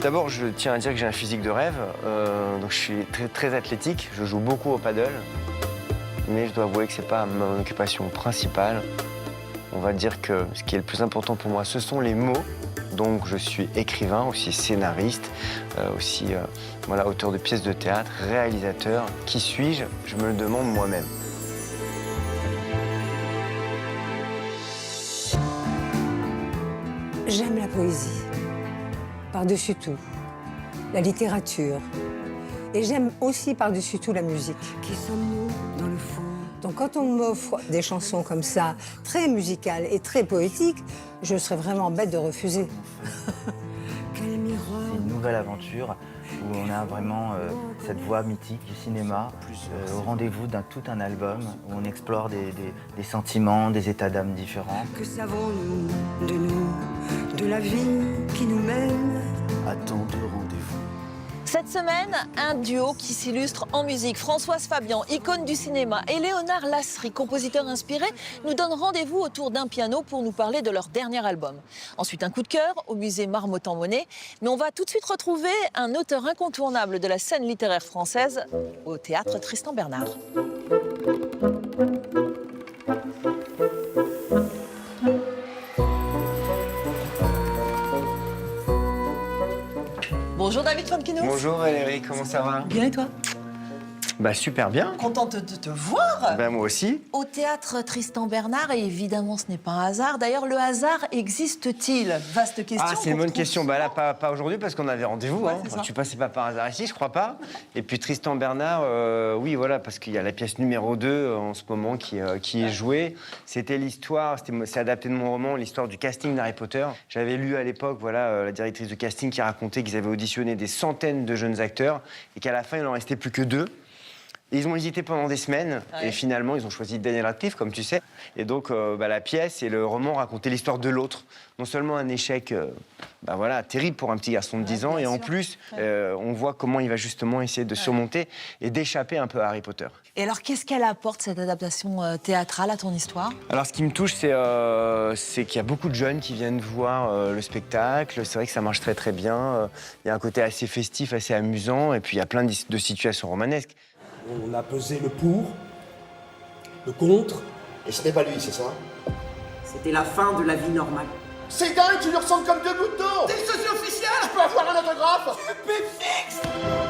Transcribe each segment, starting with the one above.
D'abord, je tiens à dire que j'ai un physique de rêve, donc je suis très athlétique, je joue beaucoup au paddle, mais je dois avouer que c'est pas mon occupation principale. On va dire que ce qui est le plus important pour moi, ce sont les mots. Donc je suis écrivain, aussi scénariste, aussi voilà, auteur de pièces de théâtre, réalisateur. Qui suis-je? Je me le demande moi-même. J'aime la poésie, par-dessus tout, la littérature. Et j'aime aussi par-dessus tout la musique. Qui sommes-nous dans le fond? Donc quand on m'offre des chansons comme ça, très musicales et très poétiques, je serais vraiment bête de refuser. C'est une nouvelle aventure où on a vraiment cette voix mythique du cinéma au rendez-vous tout un album où on explore des sentiments, des états d'âme différents. Que savons-nous, de la vie qui nous mène à tant de rendez-vous? Cette semaine, un duo qui s'illustre en musique. Françoise Fabian, icône du cinéma, et Léonard Lasry, compositeur inspiré, nous donnent rendez-vous autour d'un piano pour nous parler de leur dernier album. Ensuite, un coup de cœur au musée Marmottan-Monet. Mais on va tout de suite retrouver un auteur incontournable de la scène littéraire française au théâtre Tristan Bernard. Bonjour David Fontkinos. Bonjour Valérie, comment ça va? Bien et toi? Bah super bien. Contente de te voir. Ben moi aussi. Au théâtre Tristan Bernard, et évidemment ce n'est pas un hasard. D'ailleurs, le hasard existe-t-il? Vaste question. Ah, c'est une bonne question. Bah là, pas aujourd'hui parce qu'on avait rendez-vous. Ouais, hein. Tu passais pas par hasard ici, je crois pas. Et puis Tristan Bernard, oui, voilà, parce qu'il y a la pièce numéro 2 en ce moment qui est jouée. C'était l'histoire, c'est adapté de mon roman, l'histoire du casting d'Harry Potter. J'avais lu à l'époque, voilà, la directrice de casting qui racontait qu'ils avaient auditionné des centaines de jeunes acteurs et qu'à la fin, il n'en restait plus que 2. Ils ont hésité pendant des semaines et finalement ils ont choisi Daniel Radcliffe, comme tu sais. Et donc la pièce et le roman racontaient l'histoire de l'autre. Non seulement un échec voilà, terrible pour un petit garçon de 10 ans, et en plus on voit comment il va justement essayer de surmonter et d'échapper un peu à Harry Potter. Et alors qu'est-ce qu'elle apporte, cette adaptation théâtrale, à ton histoire? Alors ce qui me touche, c'est qu'il y a beaucoup de jeunes qui viennent voir le spectacle. C'est vrai que ça marche très bien. Il y a un côté assez festif, assez amusant, et puis il y a plein de situations romanesques. On a pesé le pour, le contre. Et ce n'est pas lui, c'est ça? C'était la fin de la vie normale. C'est dingue, tu lui ressembles comme 2 gouttes d'eau! T'es le sosie officiel! Je peux avoir un autographe? Fixe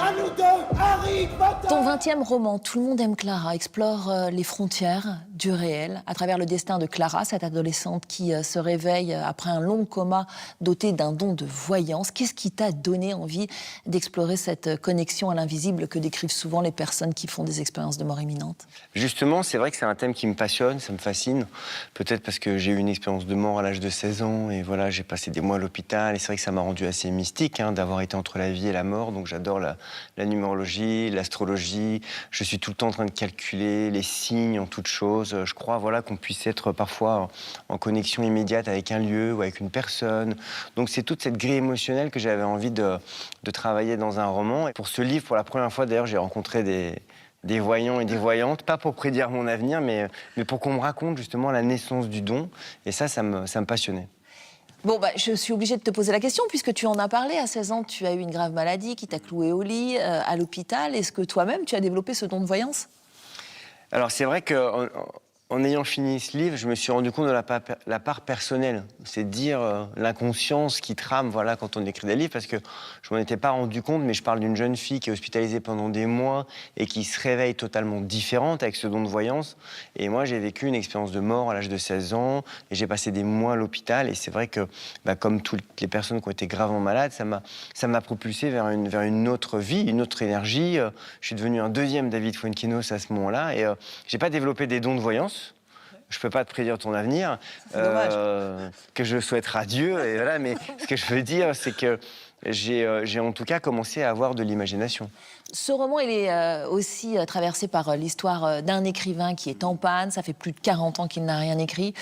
à nous deux, Harry Potter! Ton 20e roman, Tout le monde aime Clara, explore les frontières du réel à travers le destin de Clara, cette adolescente qui se réveille après un long coma, dotée d'un don de voyance. Qu'est-ce qui t'a donné envie d'explorer cette connexion à l'invisible que décrivent souvent les personnes qui font des expériences de mort imminente? Justement, c'est vrai que c'est un thème qui me passionne, ça me fascine. Peut-être parce que j'ai eu une expérience de mort à l'âge de 16 ans, et voilà, j'ai passé des mois à l'hôpital, et c'est vrai que ça m'a rendu assez mystique d'avoir été entre la vie et la mort. Donc j'adore la numérologie, l'astrologie. Je suis tout le temps en train de calculer les signes en toute chose. Je crois voilà, qu'on puisse être parfois en connexion immédiate avec un lieu ou avec une personne. Donc c'est toute cette grille émotionnelle que j'avais envie de travailler dans un roman. Et pour ce livre, pour la première fois d'ailleurs, j'ai rencontré des voyants et des voyantes, pas pour prédire mon avenir, mais pour qu'on me raconte justement la naissance du don. Et ça me passionnait. Bon, je suis obligée de te poser la question, puisque tu en as parlé. À 16 ans, tu as eu une grave maladie qui t'a cloué au lit, à l'hôpital. Est-ce que toi-même, tu as développé ce don de voyance? Alors, c'est vrai que en ayant fini ce livre, je me suis rendu compte de la part personnelle. C'est dire l'inconscience qui trame voilà, quand on écrit des livres, parce que je m'en étais pas rendu compte, mais je parle d'une jeune fille qui est hospitalisée pendant des mois et qui se réveille totalement différente avec ce don de voyance. Et moi, j'ai vécu une expérience de mort à l'âge de 16 ans et j'ai passé des mois à l'hôpital. Et c'est vrai que, comme toutes les personnes qui ont été gravement malades, ça m'a propulsé vers une autre vie, une autre énergie. Je suis devenu un deuxième David Fontkinos à ce moment-là et j'ai pas développé des dons de voyance. Je peux pas te prédire ton avenir, que je souhaite radieux, et voilà, mais ce que je veux dire, c'est que j'ai en tout cas commencé à avoir de l'imagination. Ce roman, il est aussi traversé par l'histoire d'un écrivain qui est en panne. Ça fait plus de 40 ans qu'il n'a rien écrit.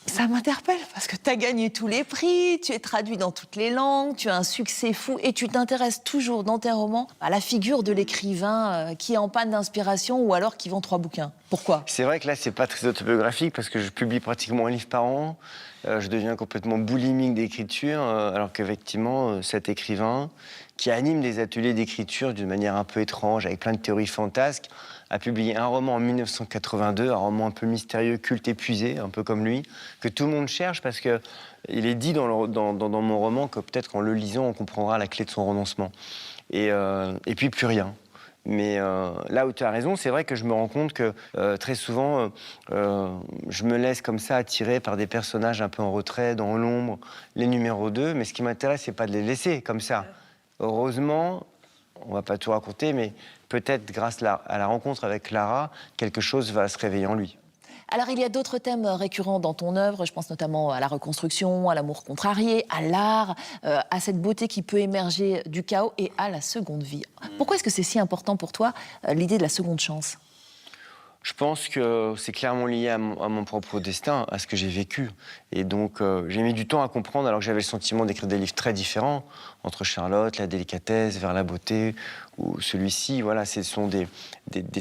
Ça m'interpelle parce que tu as gagné tous les prix, tu es traduit dans toutes les langues, tu as un succès fou et tu t'intéresses toujours dans tes romans à la figure de l'écrivain qui est en panne d'inspiration ou alors qui vend 3 bouquins. Pourquoi ? C'est vrai que là, c'est pas très autobiographique parce que je publie pratiquement un livre par an. Je deviens complètement boulimique d'écriture, alors qu'effectivement, cet écrivain qui anime des ateliers d'écriture d'une manière un peu étrange, avec plein de théories fantasques, a publié un roman en 1982, un roman un peu mystérieux, culte, épuisé, un peu comme lui, que tout le monde cherche parce que il est dit dans mon roman que peut-être qu'en le lisant, on comprendra la clé de son renoncement. Et puis plus rien. Mais là où tu as raison, c'est vrai que je me rends compte que très souvent, je me laisse comme ça attirer par des personnages un peu en retrait, dans l'ombre, les numéros 2. Mais ce qui m'intéresse, c'est pas de les laisser comme ça. Heureusement, on va pas tout raconter, mais peut-être grâce à la rencontre avec Clara, quelque chose va se réveiller en lui. Alors, il y a d'autres thèmes récurrents dans ton œuvre. Je pense notamment à la reconstruction, à l'amour contrarié, à l'art, à cette beauté qui peut émerger du chaos et à la seconde vie. Pourquoi est-ce que c'est si important pour toi, l'idée de la seconde chance ? Je pense que c'est clairement lié à mon propre destin, à ce que j'ai vécu. Et donc, j'ai mis du temps à comprendre, alors que j'avais le sentiment d'écrire des livres très différents, entre Charlotte, La délicatesse, Vers la beauté, ou celui-ci. Voilà, ce sont des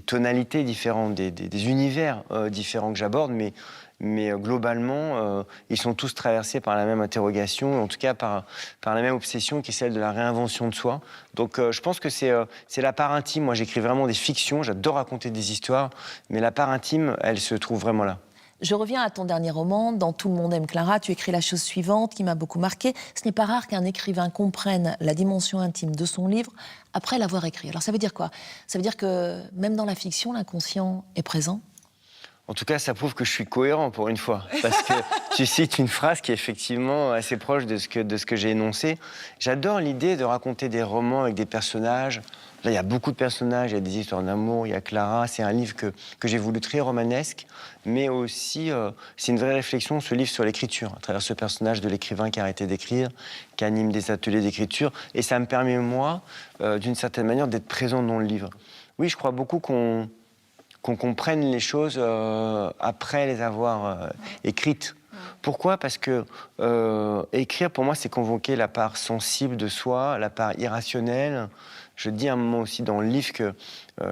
tonalités différentes, des univers différents que j'aborde, mais globalement, ils sont tous traversés par la même interrogation, en tout cas par la même obsession qui est celle de la réinvention de soi. Donc je pense que c'est la part intime. Moi, j'écris vraiment des fictions, j'adore raconter des histoires, mais la part intime, elle se trouve vraiment là. Je reviens à ton dernier roman, Dans Tout le monde aime Clara. Tu écris la chose suivante qui m'a beaucoup marquée. Ce n'est pas rare qu'un écrivain comprenne la dimension intime de son livre après l'avoir écrit. Alors ça veut dire quoi ? Ça veut dire que même dans la fiction, l'inconscient est présent ? En tout cas, ça prouve que je suis cohérent pour une fois, parce que tu cites une phrase qui est effectivement assez proche de ce que j'ai énoncé. J'adore l'idée de raconter des romans avec des personnages. Là, il y a beaucoup de personnages, il y a des histoires d'amour, il y a Clara. C'est un livre que j'ai voulu très romanesque, mais aussi, c'est une vraie réflexion, ce livre, sur l'écriture, à travers ce personnage de l'écrivain qui a arrêté d'écrire, qui anime des ateliers d'écriture. Et ça me permet, moi, d'une certaine manière, d'être présent dans le livre. Oui, je crois beaucoup qu'on comprenne les choses après les avoir écrites. Pourquoi ? Parce que écrire, pour moi, c'est convoquer la part sensible de soi, la part irrationnelle. Je dis à un moment aussi dans le livre que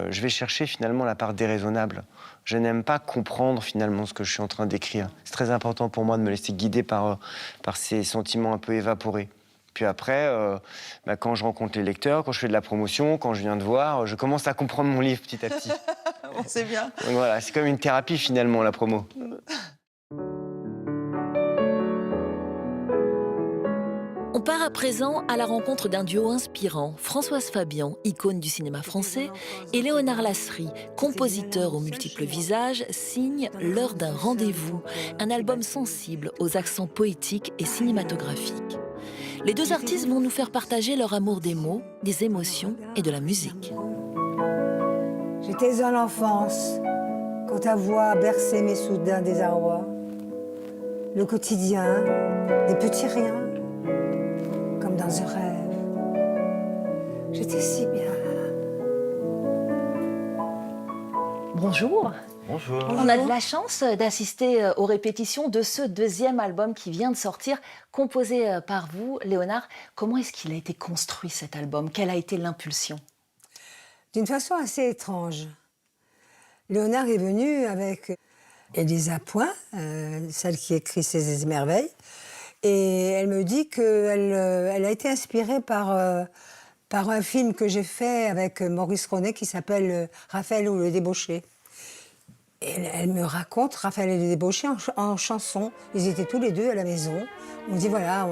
je vais chercher finalement la part déraisonnable. Je n'aime pas comprendre finalement ce que je suis en train d'écrire. C'est très important pour moi de me laisser guider par ces sentiments un peu évaporés. Puis après, quand je rencontre les lecteurs, quand je fais de la promotion, quand je viens de voir, je commence à comprendre mon livre petit à petit. Bon, c'est bien. Donc voilà, c'est comme une thérapie finalement, la promo. On part à présent à la rencontre d'un duo inspirant, Françoise Fabian, icône du cinéma français, et Léonard Lasserie, compositeur aux multiples visages, signe L'heure d'un rendez-vous, un album sensible aux accents poétiques et cinématographiques. Les deux artistes vont nous faire partager leur amour des mots, des émotions et de la musique. J'étais en enfance, quand ta voix berçait mes soudains désarrois. Le quotidien, des petits riens, comme dans un rêve. J'étais si bien. Bonjour. Bonjour. On a de la chance d'assister aux répétitions de ce deuxième album qui vient de sortir, composé par vous, Léonard. Comment est-ce qu'il a été construit, cet album ? Quelle a été l'impulsion ? D'une façon assez étrange. Léonard est venu avec Elisa Point, celle qui écrit Ces merveilles, et elle me dit qu'elle a été inspirée par un film que j'ai fait avec Maurice Ronet qui s'appelle Raphaël ou le débauché. Et elle me raconte Raphaël et le débauché en chanson. Ils étaient tous les deux à la maison. On me dit voilà,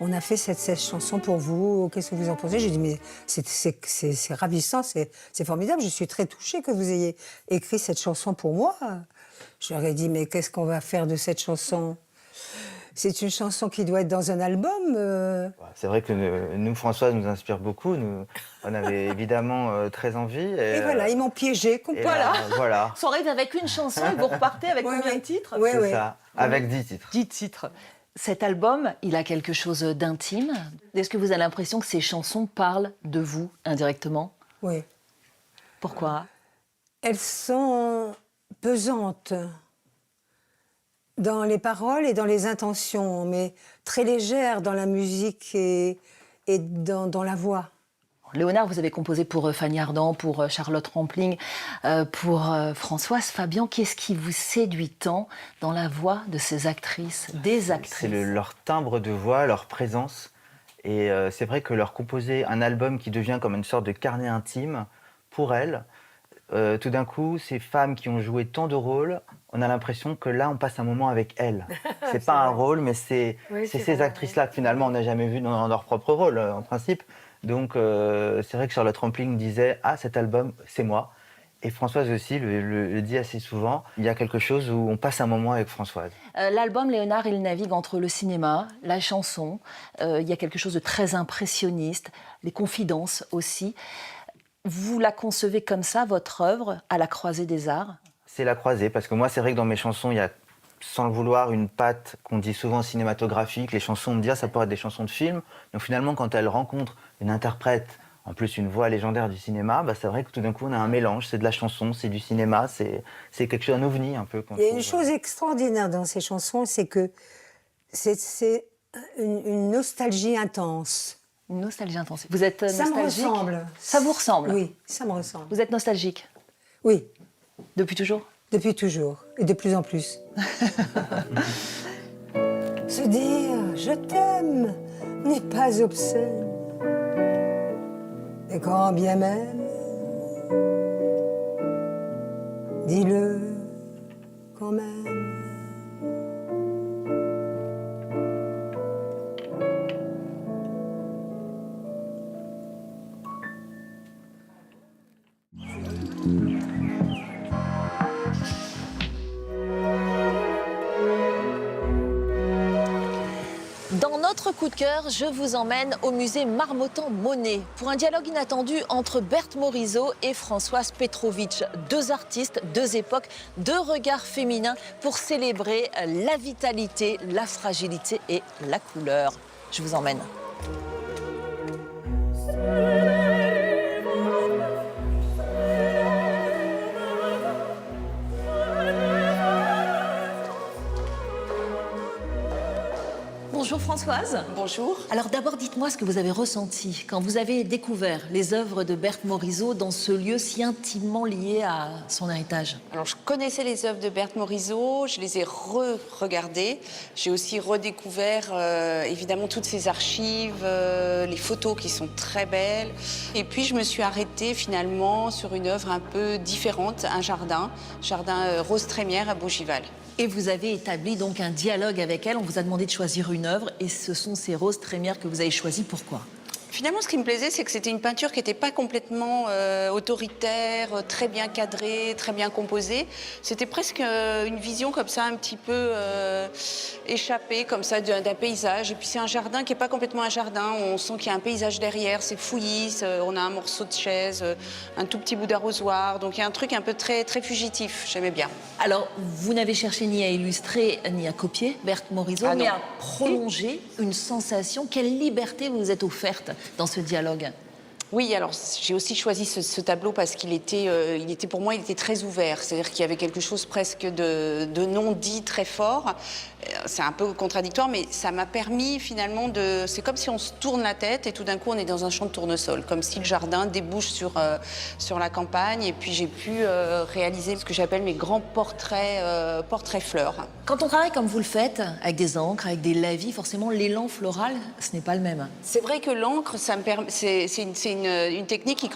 on a fait cette chanson pour vous, qu'est-ce que vous en pensez ? J'ai dit mais c'est ravissant, c'est formidable, je suis très touchée que vous ayez écrit cette chanson pour moi. Je leur ai dit mais qu'est-ce qu'on va faire de cette chanson ? C'est une chanson qui doit être dans un album. C'est vrai que nous, Françoise nous inspire beaucoup. On avait évidemment très envie. Et voilà, ils m'ont piégée. Voilà. On arrive avec une chanson et vous repartez avec combien de titres ? Oui, C'est ça, avec 10 titres. 10 titres. Cet album, il a quelque chose d'intime. Est-ce que vous avez l'impression que ces chansons parlent de vous indirectement ? Oui. Pourquoi ? Elles sont pesantes. dans les paroles et dans les intentions, mais très légère dans la musique et dans la voix. Léonard, vous avez composé pour Fanny Ardant, pour Charlotte Rampling, pour Françoise Fabian. Qu'est-ce qui vous séduit tant dans la voix de ces actrices, des actrices? C'est leur timbre de voix, leur présence. Et c'est vrai que leur composer un album qui devient comme une sorte de carnet intime pour elles, tout d'un coup, ces femmes qui ont joué tant de rôles, on a l'impression que là, on passe un moment avec elles. C'est pas un rôle, mais c'est ces actrices-là que finalement on n'a jamais vues dans leur propre rôle, en principe. Donc c'est vrai que Charlotte Rampling disait « Ah, cet album, c'est moi ». Et Françoise aussi le dit assez souvent. Il y a quelque chose où on passe un moment avec Françoise. L'album, Léonard, il navigue entre le cinéma, la chanson. Il y a quelque chose de très impressionniste, les confidences aussi. Vous la concevez comme ça, votre œuvre, à la croisée des arts? C'est la croisée, parce que moi, c'est vrai que dans mes chansons, il y a, sans le vouloir, une patte qu'on dit souvent cinématographique. Les chansons, on me dit, ça pourrait être des chansons de film. Donc finalement, quand elles rencontrent une interprète, en plus une voix légendaire du cinéma, bah, c'est vrai que tout d'un coup, on a un mélange. C'est de la chanson, c'est du cinéma, c'est quelque chose, un ovni un peu. Il y a une chose extraordinaire dans ces chansons, c'est que c'est une nostalgie intense. Une nostalgie intense. Vous êtes nostalgique? Ça me ressemble. Ça vous ressemble? Oui, ça me ressemble. Vous êtes nostalgique? Oui. Depuis toujours? Depuis toujours, et de plus en plus. Se dire « je t'aime » n'est pas obscène. Et quand bien même, dis-le quand même. Dans notre coup de cœur, je vous emmène au musée Marmottan-Monet pour un dialogue inattendu entre Berthe Morisot et Françoise Petrovitch. Deux artistes, deux époques, deux regards féminins pour célébrer la vitalité, la fragilité et la couleur. Je vous emmène. Bonjour Françoise. Bonjour. Alors d'abord, dites-moi ce que vous avez ressenti quand vous avez découvert les œuvres de Berthe Morisot dans ce lieu si intimement lié à son héritage. Alors je connaissais les œuvres de Berthe Morisot, je les ai re-regardées. J'ai aussi redécouvert évidemment toutes ses archives, les photos qui sont très belles. Et puis je me suis arrêtée finalement sur une œuvre un peu différente, un jardin Rose Trémière à Bougival. Et vous avez établi donc un dialogue avec elle. On vous a demandé de choisir une œuvre et ce sont ces roses trémières que vous avez choisies. Pourquoi ? Finalement, ce qui me plaisait, c'est que c'était une peinture qui n'était pas complètement autoritaire, très bien cadrée, très bien composée. C'était presque une vision comme ça, un petit peu échappée, comme ça, d'un paysage. Et puis c'est un jardin qui n'est pas complètement un jardin. On sent qu'il y a un paysage derrière, c'est fouillis, on a un morceau de chaise, un tout petit bout d'arrosoir. Donc il y a un truc un peu très, très fugitif, j'aimais bien. Alors, vous n'avez cherché ni à illustrer, ni à copier Berthe Morisot, mais à prolonger une sensation. Quelle liberté vous vous êtes offerte dans ce dialogue? Oui, alors j'ai aussi choisi ce tableau parce qu'il était, pour moi, il était très ouvert. C'est-à-dire qu'il y avait quelque chose presque de non dit très fort. C'est un peu contradictoire, mais ça m'a permis finalement de... C'est comme si on se tourne la tête et tout d'un coup on est dans un champ de tournesol, comme si le jardin débouche sur la campagne. Et puis j'ai pu réaliser ce que j'appelle mes grands portraits fleurs. Quand on travaille comme vous le faites, avec des encres, avec des lavis, forcément l'élan floral, ce n'est pas le même. C'est vrai que l'encre, c'est une technique qui,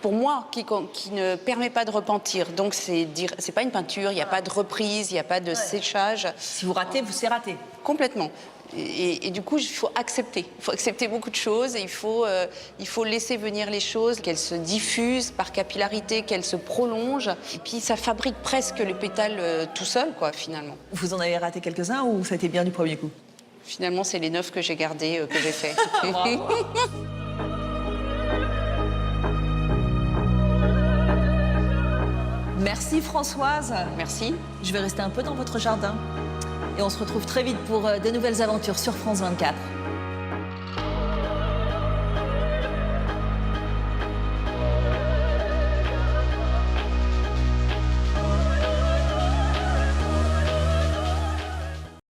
pour moi, qui ne permet pas de repentir. Donc c'est pas une peinture, il n'y a pas de reprise, il n'y a pas de séchage. Si vous ratez, c'est raté. Complètement. Et du coup, il faut accepter. Il faut accepter beaucoup de choses et il faut laisser venir les choses, qu'elles se diffusent par capillarité, qu'elles se prolongent. Et puis, ça fabrique presque le pétale tout seul, quoi, finalement. Vous en avez raté quelques-uns ou ça a été bien du premier coup? Finalement, c'est les 9 que j'ai gardés, que j'ai fait. Merci Françoise. Merci. Je vais rester un peu dans votre jardin. Et on se retrouve très vite pour de nouvelles aventures sur France 24.